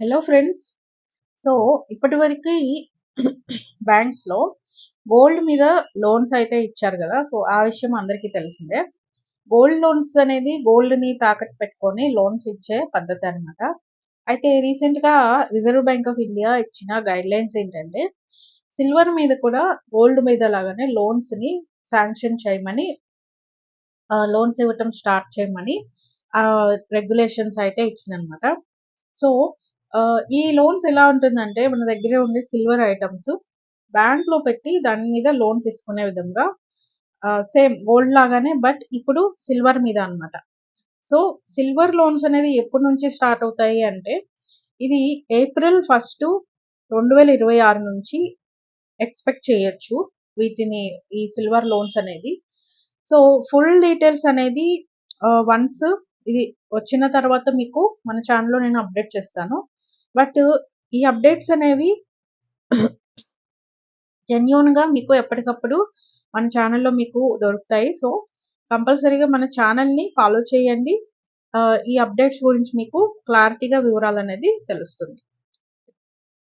Hello friends. So, ఇప్పటివరకి బ్యాంక్స్‌లో gold మీద loans అయితే ఇచ్చారు గదా! సో, ఆ విషయం అందరికీ తెలిసిందే. గోల్డ్ లోన్స్ అనేది గోల్డ్‌ని తాకట్టు పెట్టుకొని లోన్స్ ఇచ్చే పద్ధతనమాట. అయితే రీసెంట్‌గా రిజర్వ్ బ్యాంక్ ఆఫ్ ఇండియా ఇచ్చిన గైడ్‌లైన్స్ ఏంటంటే, సిల్వర్ మీద కూడా గోల్డ్ మీద లాగానే లోన్స్‌ని శాంక్షన్ చేయమని లోన్స్ ఇవ్వటం స్టార్ట్ చేయమని రెగ్యులేషన్స్ అయితే ఇచ్చిందనమాట. సో, ఈ లోన్స్ ఎలా ఉంటుందంటే, మన దగ్గర ఉండే సిల్వర్ ఐటెమ్స్ బ్యాంక్‌లో పెట్టి దాని మీద లోన్ తీసుకునే విధంగా సేమ్ గోల్డ్ లాగానే బట్ ఇప్పుడు సిల్వర్ మీద అన్నమాట. సో, సిల్వర్ లోన్స్ అనేది ఎప్పటి నుంచి స్టార్ట్ అవుతాయి అంటే, ఇది ఏప్రిల్ 1, 2026 నుంచి ఎక్స్‌పెక్ట్ చేయొచ్చు. వీటిని ఈ సిల్వర్ లోన్స్ అనేది. సో, ఫుల్ డీటెయిల్స్ అనేది వన్స్ ఇది వచ్చిన తర్వాత మీకు మన ఛానెల్‌లో నేను అప్డేట్ చేస్తాను. బట్ ఈ అప్డేట్స్ అనేవి జెన్యూన్‌గా మీకు ఎప్పటికప్పుడు మన ఛానెల్‌లో మీకు దొరుకుతాయి. సో, కంపల్సరీగా మన ఛానెల్‌ని ఫాలో చేయండి. ఈ అప్డేట్స్ గురించి మీకు క్లారిటీగా వివరాలనేది తెలుస్తుంది.